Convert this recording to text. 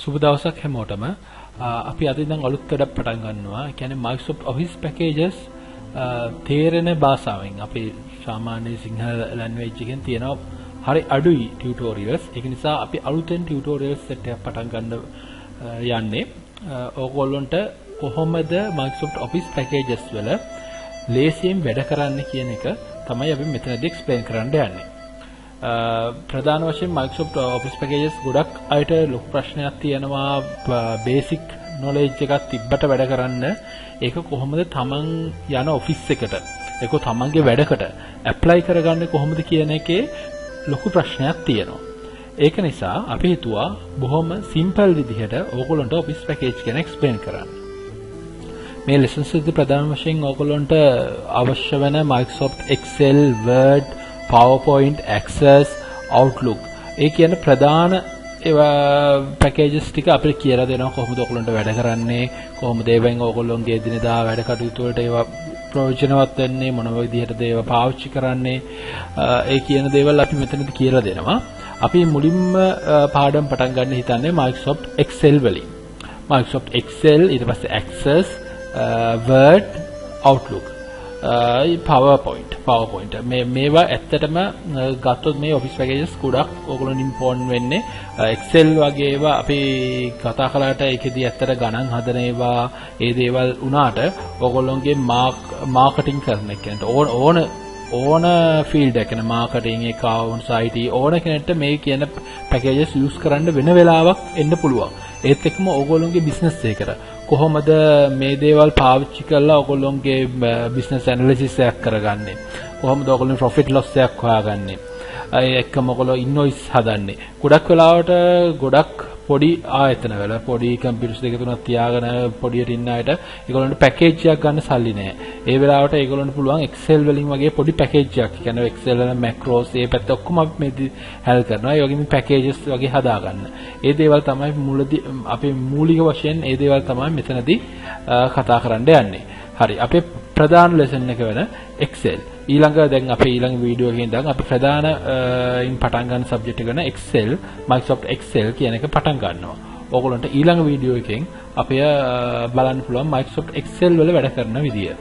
සුබ දවසක් හැමෝටම. අපි අද ඉඳන් අලුත් වැඩක් පටන් ගන්නවා. ඒ කියන්නේ Microsoft Office packages තේරෙන භාෂාවෙන්. අපි සාමාන්‍ය සිංහල language එකෙන් තියෙනවා හරි අඩුයි tutorials. ඒක නිසා අපි අලුතෙන් tutorials set එකක් පටන් ගන්න යන්නේ. ඕගොල්ලන්ට කොහොමද Microsoft Office packages වල ලේසියෙන් වැඩ කරන්න කියන එක තමයි අපි මෙතනදී explain කරන්න යන්නේ. ප්‍රධාන වශයෙන් Microsoft Office packages ගොඩක් අයට ලොකු ප්‍රශ්නයක් තියෙනවා basic knowledge එකක් තිබ්බට වැඩ කරන්න ඒක කොහොමද තමන් යන ඔෆිස් එකට ඒක තමන්ගේ වැඩකට apply කරගන්නේ කොහොමද කියන එකේ ලොකු ප්‍රශ්නයක් තියෙනවා. ඒක නිසා අපි හිතුවා බොහොම simple විදිහට ඕගොල්ලන්ට Office package ගැන explain කරන්න. මේ lessons එකේ ප්‍රධාන වශයෙන් ඕගොල්ලන්ට අවශ්‍ය වෙන Microsoft Excel, Word, PowerPoint, Access, Outlook ඒ කියන ප්‍රධාන packages ටික අපිට කියලා දෙනවා කොහොමද ඔයගොල්ලන්ට වැඩ කරන්නේ කොහොමද ඒවෙන් ඔයගොල්ලන්ගේ එදිනෙදා වැඩ කටයුතු වලට ඒවා ප්‍රයෝජනවත් වෙන්නේ මොන විදිහටද ඒවා පාවිච්චි කරන්නේ ඒ කියන දේවල් අපි මෙතනදී කියලා දෙනවා. අපි මුලින්ම පාඩම් පටන් ගන්න හිතන්නේ Microsoft Excel වලින්. Microsoft Excel ඊට පස්සේ Access, Word, Outlook, PowerPoint මේවා ඇත්තටම ගත්තොත් මේ Office packages ගොඩක් ඕගොල්ලන් ඉම්පෝර්ටන්ට් වෙන්නේ Excel වගේ ඒවා අපි කතා කළාට ඒකෙදි ඇත්තට ගණන් හදන ඒවා ඒ දේවල් උනාට ඕගොල්ලන්ගේ මාකටිං කරන කෙනෙක්ට ඕන ෆීල්ඩ් එක කියන මාකටිං accounts IT ඕන කෙනෙක්ට මේ කියන packages use කරන්න වෙන වෙලාවක් එන්න පුළුවන්. ඒත් එක්කම ඕගොල්ලන්ගේ business එකට කොහොමද මේ දේවල් පාවිච්චි කරලා ඔයගොල්ලෝගේ business analysis එකක් කරගන්නේ කොහොමද ඔයගොල්ලෝ profit loss එකක් හොයාගන්නේ ඒ එක්කම ඔයගොල්ලෝ invoice හදන්නේ ගොඩක් වෙලාවට ගොඩක් පොඩි ආයතන වල පොඩි කම්පියුටර්ස් දෙක තුනක් තියාගෙන පොඩියට ඉන්න අයට ඒගොල්ලන්ට පැකේජ් එකක් ගන්න සල්ලි නැහැ. ඒ වෙලාවට ඒගොල්ලන්ට පුළුවන් Excel වලින් වගේ පොඩි පැකේජ් එකක්. ඒ කියන්නේ Excel වල macros ඒ පැත්ත ඔක්කොම අපි මේදී හැල් කරනවා. ඒ වගේම පැකේජස් වගේ හදා ගන්න. ඒ දේවල් තමයි මුලදී අපි මූලික වශයෙන් ඒ දේවල් තමයි මෙතනදී කතා කරන්න යන්නේ. හරි. අපේ ප්‍රධාන ලෙසන් එක වෙන Excel. දැන් අපේ ඊළඟ වීඩියෝ එකෙන් ඉඳන් අපි ප්‍රධාන පටන් ගන්න සබ්ජෙක්ට් එක වෙන Excel, Microsoft Excel කියන එක පටන් ගන්නවා. ඕගොල්ලන්ට ඊළඟ වීඩියෝ එකෙන් අපි බලන්න පුළුවන් Microsoft Excel වල වැඩ කරන විදිය.